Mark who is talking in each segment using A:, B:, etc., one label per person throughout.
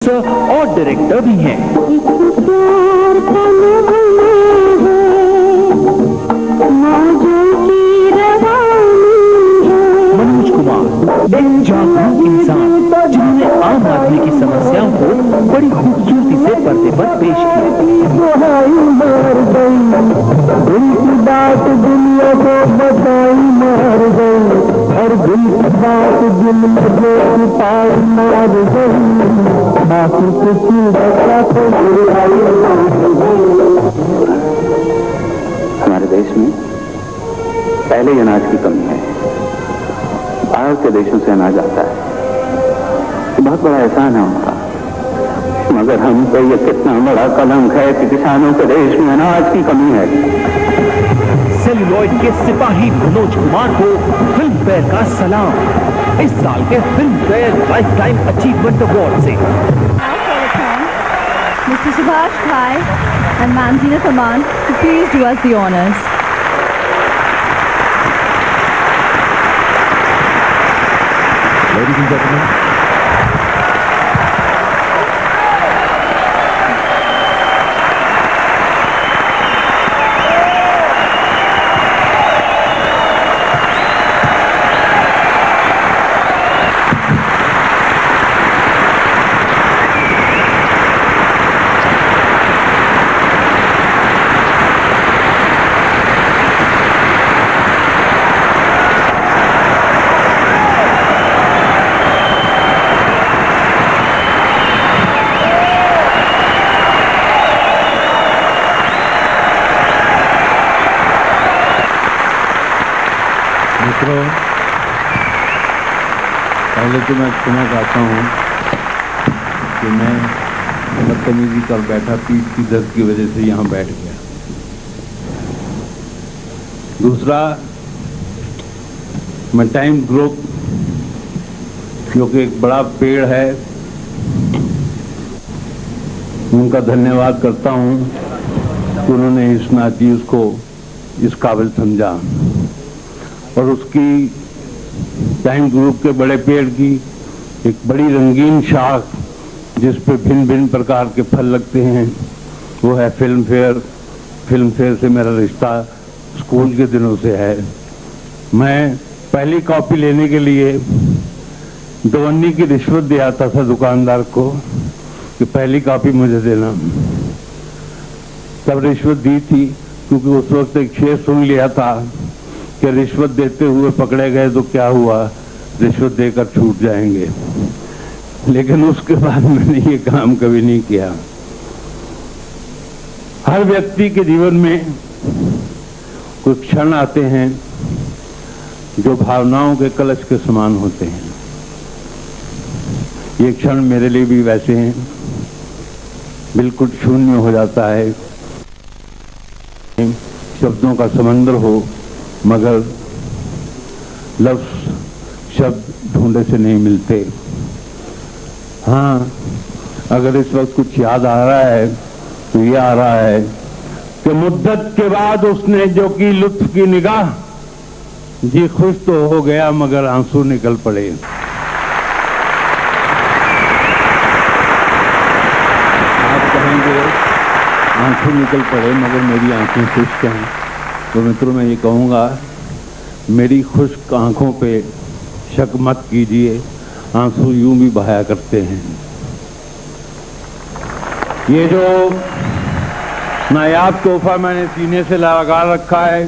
A: Producer और director भी हैं। मनोज कुमार एक जागरूक इंसान जिन्होंने आम आदमी की समस्याओं को बड़ी खूबसूरती से पर्दे पर पेश किया।
B: उनकी बात दुनिया को बताई मार गई, और दिल की बात दिल में पार मार गई, बाकी कुछ बचा तो
C: हमारे देश में पहले ही अनाज की कमी है। बाहर के देशों से अनाज आता है, बहुत बड़ा एहसान है उनका, मगर हम पे ये कितना बड़ा कलंक है कि किसानों के देश में अनाज की कमी है।
A: सेलुलॉइड के सिपाही मनोज कुमार को फिल्म फेयर का सलाम इस साल के film fair life time achievement award से।
D: Mr. Subhash Ghai and Manzina Thaman to please do us the honors.
A: Ladies and gentlemen,
E: मित्रों, पहले तो मैं क्षमा चाहता हूँ कि मैं बदतमीजी कर बैठा, पीठ की दर्द की वजह से यहाँ बैठ गया। दूसरा, मैं टाइम ग्रुप जो कि एक बड़ा पेड़ है, उनका धन्यवाद करता हूँ कि उन्होंने इस नाचीज को इस काबिल समझा, और उसकी टाइम ग्रुप के बड़े पेड़ की एक बड़ी रंगीन शाख जिस पे भिन्न भिन्न प्रकार के फल लगते हैं, वो है फिल्म फेयर। फिल्म फेयर से मेरा रिश्ता स्कूल के दिनों से है। मैं पहली कॉपी लेने के लिए 2 अन्नी की रिश्वत दे आता था दुकानदार को कि पहली कॉपी मुझे देना। तब रिश्वत दी थी, क्योंकि उस वक्त एक शेर सुन लिया था कि रिश्वत देते हुए पकड़े गए तो क्या हुआ, रिश्वत देकर छूट जाएंगे। लेकिन उसके बाद मैंने ये काम कभी नहीं किया। हर व्यक्ति के जीवन में कुछ क्षण आते हैं जो भावनाओं के कलश के समान होते हैं। ये क्षण मेरे लिए भी वैसे हैं, बिल्कुल शून्य हो जाता है, शब्दों का समंदर हो, मगर लफ्ज शब्द ढूंढे से नहीं मिलते। हाँ, अगर इस वक्त कुछ याद आ रहा है तो ये आ रहा है कि मुद्दत के बाद उसने जो की लुत्फ की निगाह, जी खुश तो हो गया मगर आंसू निकल पड़े। आप कहेंगे आंसू निकल पड़े मगर मेरी आंखें खुश्क हैं, तो मित्रों मैं ये कहूँगा, मेरी खुश्क आंखों पे शक मत कीजिए, आंसू यूं भी बहाया करते हैं। ये जो नायाब तोहफा मैंने सीने से लगा रखा है,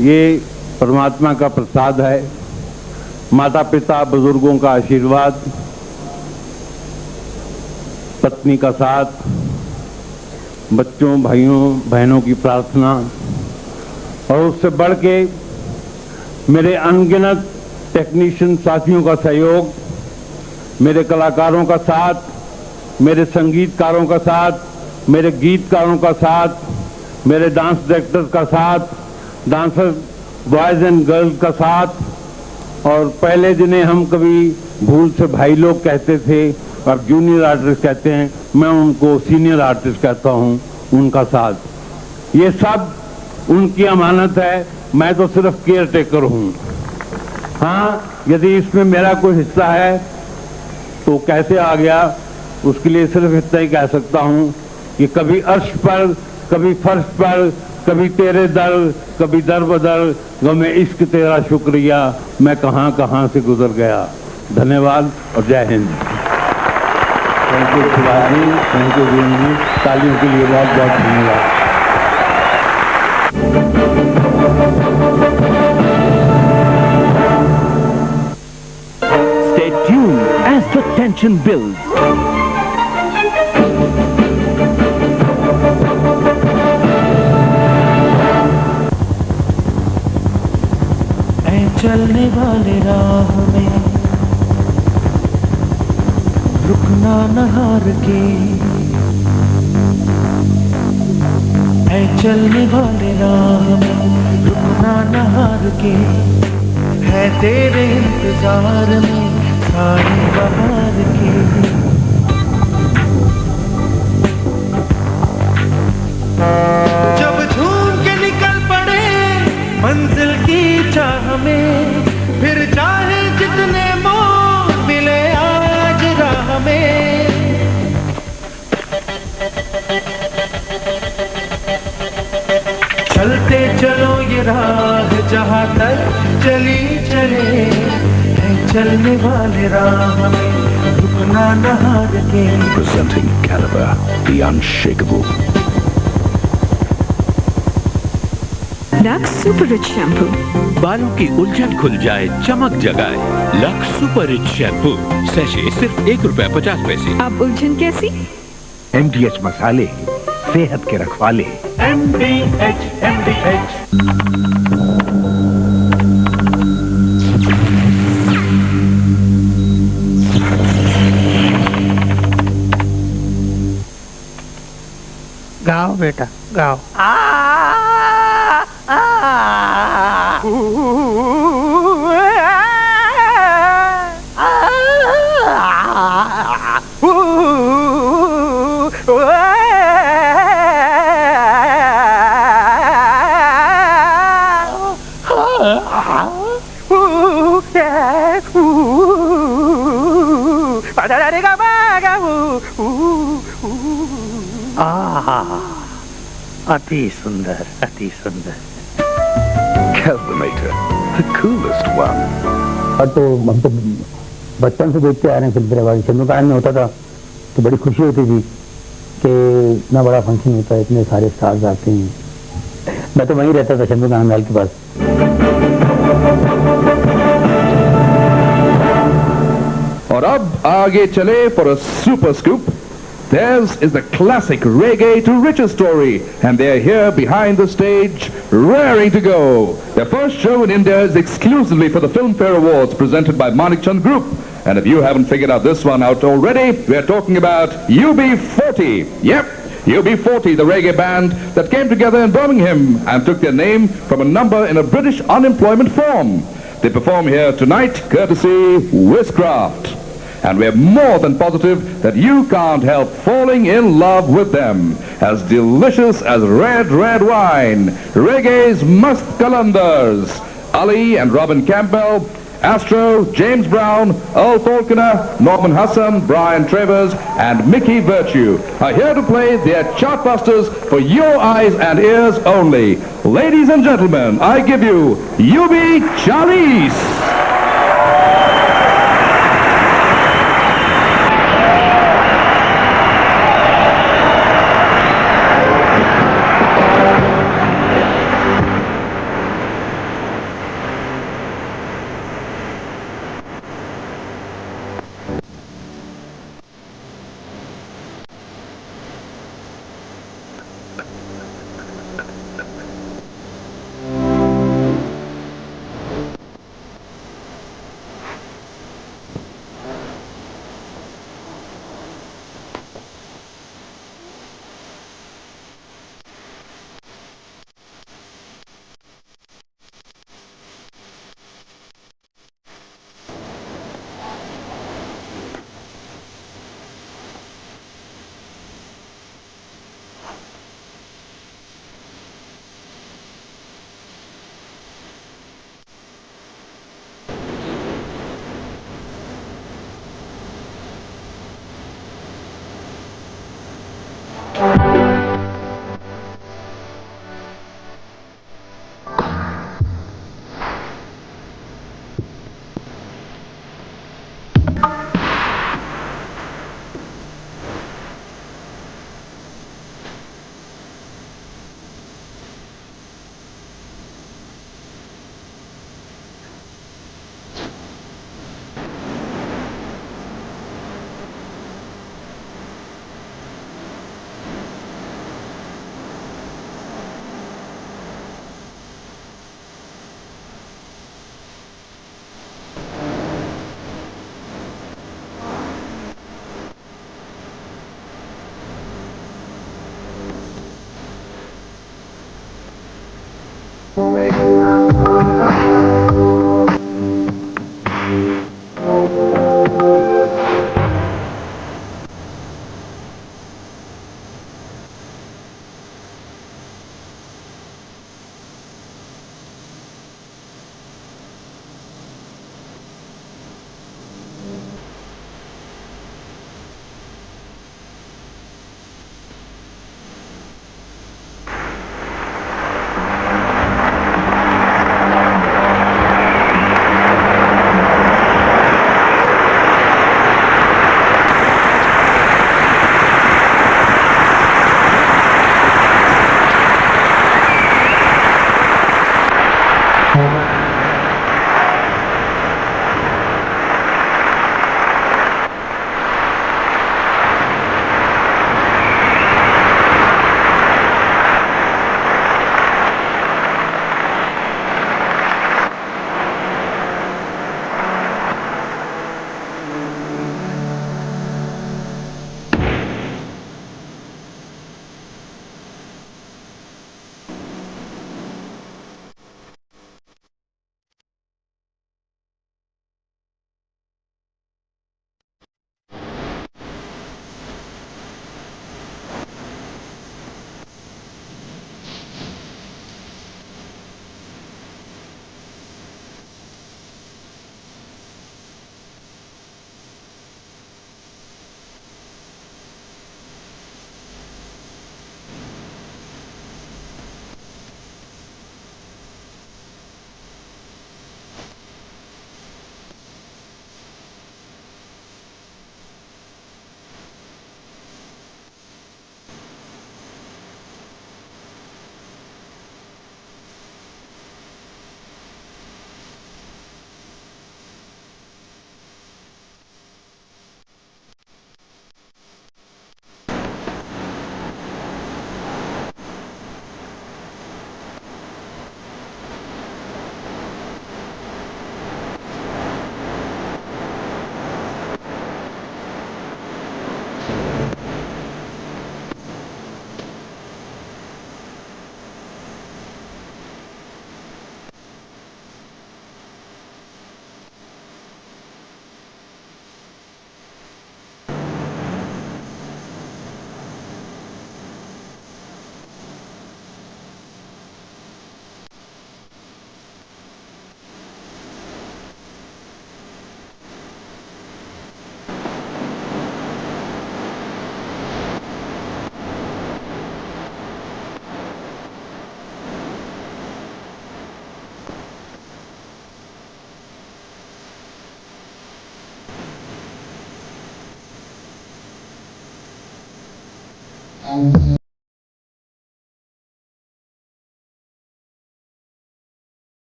E: ये परमात्मा का प्रसाद है, माता पिता बुजुर्गों का आशीर्वाद, पत्नी का साथ, बच्चों भाइयों बहनों की प्रार्थना, और उससे बढ़ के मेरे अनगिनत टेक्नीशियन साथियों का सहयोग, मेरे कलाकारों का साथ, मेरे संगीतकारों का साथ, मेरे गीतकारों का साथ, मेरे डांस डायरेक्टर्स का साथ, डांसर बॉयज एंड गर्ल्स का साथ, और पहले जिन्हें हम कभी भूल से भाई लोग कहते थे और जूनियर आर्टिस्ट कहते हैं, मैं उनको सीनियर आर्टिस्ट कहता हूं, उनका साथ। ये सब उनकी अमानत है, मैं तो सिर्फ केयर टेकर हूं। हाँ, यदि इसमें मेरा कोई हिस्सा है तो कैसे आ गया, उसके लिए सिर्फ इतना ही कह सकता हूं कि कभी अर्श पर, कभी फर्श पर, कभी तेरे दर, कभी दर बदर, गमे इश्क तेरा शुक्रिया, मैं कहां कहां से गुजर गया। धन्यवाद और Jai Hind. Thank you Shivaji, thank you Veer ji, तालियों के लिए बहुत बहुत धन्यवाद।
A: Stay tuned as the tension builds.
B: ऐ चलने वाले राह में रुकना न हार के, ऐ चलने वाले राह में रुकना न हार के, है तेरे इंतजार में सारे बहार के। जब झूम के निकल पड़े मंजिल की चाह में, फिर चाहे जितने मोड़ मिले आज राह में, चलते चलो ये राह जहाँ तक चली चले, है चलने वाले राह में रुकना न हार के।
F: Presenting Caliber, the unshakable.
G: Lux super rich shampoo,
H: बालों की उलझन खुल जाए, चमक जगाए। Lux super rich shampoo, sachet सिर्फ ₹1.50।
G: अब उलझन कैसी?
F: MDH मसाले, सेहत के रखवाले।
B: MDH MDH। गाओ बेटा गाओ। अति सुंदर, अति सुंदर।
F: Kelvinator, the coolest one.
I: और तो हम तो बचपन से देखते आ रहे हैं फिल्म परिवार। चंद्रकांत में होता था तो बड़ी खुशी होती थी कि इतना बड़ा फंक्शन होता है, इतने सारे स्टार्स आते हैं। मैं तो वहीं रहता था चंद्रकांत लाल के पास।
J: और अब आगे चले for a super scoop. Theirs is the classic reggae to riches story, and they're here behind the stage, raring to go. Their first show in India is exclusively for the Filmfare Awards presented by Manik Chand Group. And if you haven't figured out this one out already, we're talking about UB40. Yep, UB40, the reggae band that came together in Birmingham and took their name from a number in a British unemployment form. They perform here tonight, courtesy Wizcraft. And we're more than positive that you can't help falling in love with them. As delicious as red, red wine, reggae's must Qalandars, Ali and Robin Campbell, Astro, James Brown, Earl Falconer, Norman Hassan, Brian Travers, and Mickey Virtue are here to play their chartbusters for your eyes and ears only. Ladies and gentlemen, I give you UB40.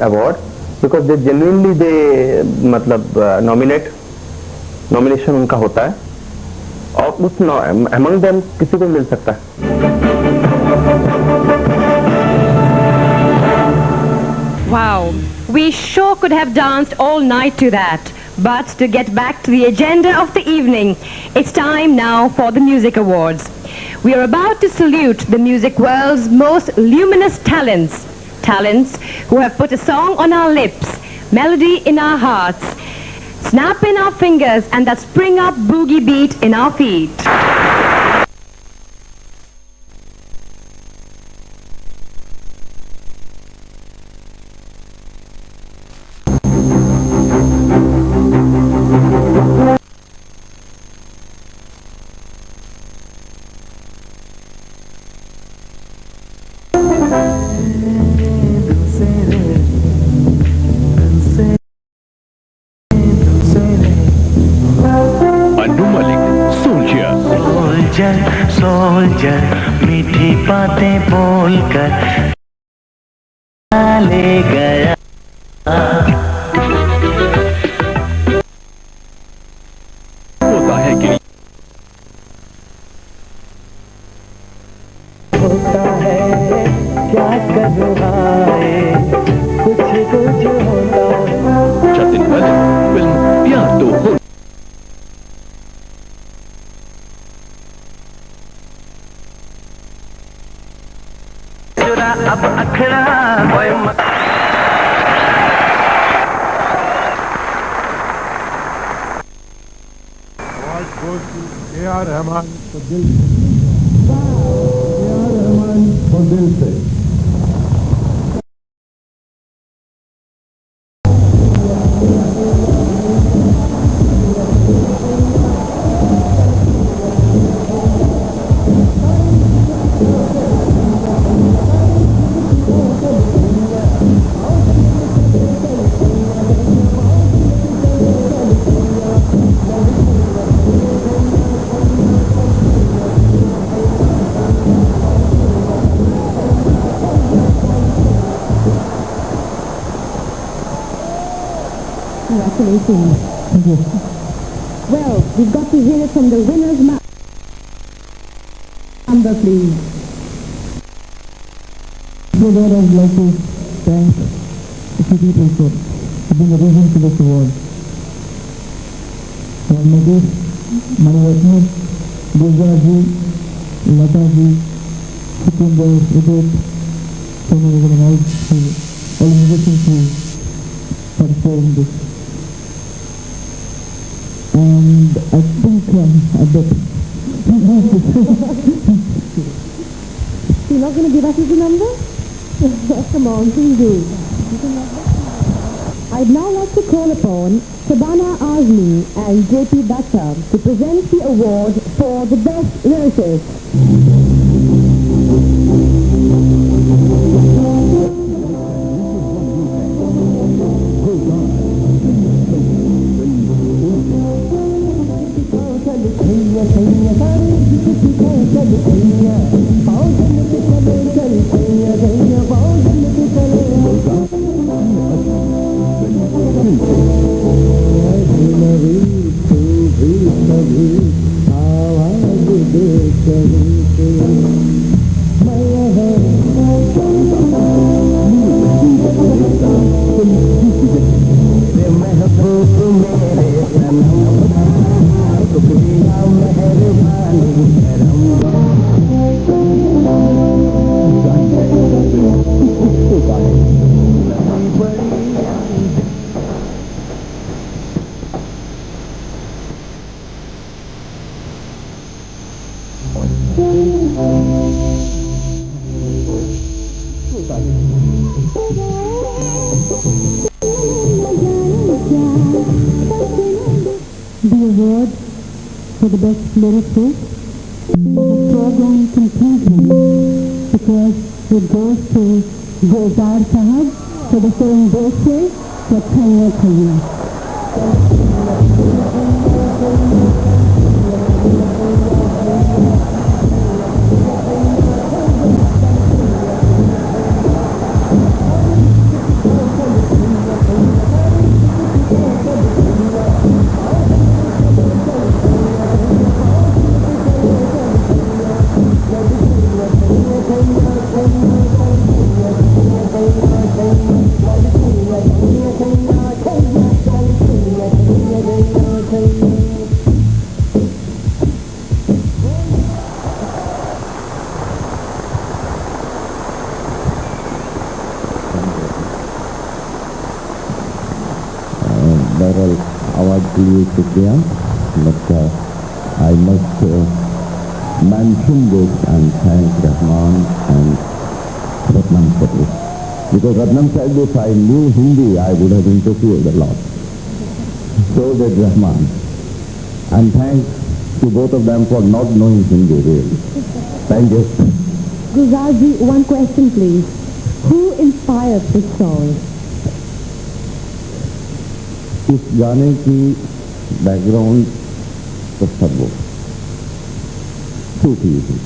K: award because they genuinely मतलब nomination उनका होता है और उस among them किसी को मिल सकता है.
L: Wow, we sure could have danced all night to that. But to get back to the agenda of the evening, it's time now for the Music Awards. we are about to salute the music world's most luminous talents. Talents who have put a song on our lips, melody in our hearts, snap in our fingers, and that spring up boogie beat in our feet.
B: Soldier मीठी बातें बोलकर ले गया
H: होता है कि
B: होता है क्या करूँ कुछ कुछ होता है।
H: जतिन बल फिल्म प्यार तो हो
B: अब अखड़ा कोई
M: रहमान को दिल रहमान को दिल से
N: Congratulations. Thank you. Well, we've got to hear it from the winner's mouth. Number, please.
M: So that I would like to thank the few people for being a reason to this award. Nagis, Maniratna, Gulzarji, Lataji, Sukhinder, Udit, so many organized, all musicians who participated in this. And I think a bit.
N: You're not going to give us his number? Come on, please do. I'd now like to call upon Shabana Azmi and JP Datta to present the award for the best lyricist. The award for the best lyricist is a foregone conclusion because it goes to Gulzar Sahab for the film Doste for Khaiya Khaiya.
B: Thank you.
O: Award के लिए शुक्रिया, but I must mention this and thank Rahman and Ratnam for this. Because Ratnam said if I knew Hindi, I would have interfered a lot. So did Rahman. And thanks to both of them for not knowing Hindi really. Thank you.
N: Gulzar ji, one question please. Who inspired this song?
O: इस गाने की background तो सब वो सूफी थी।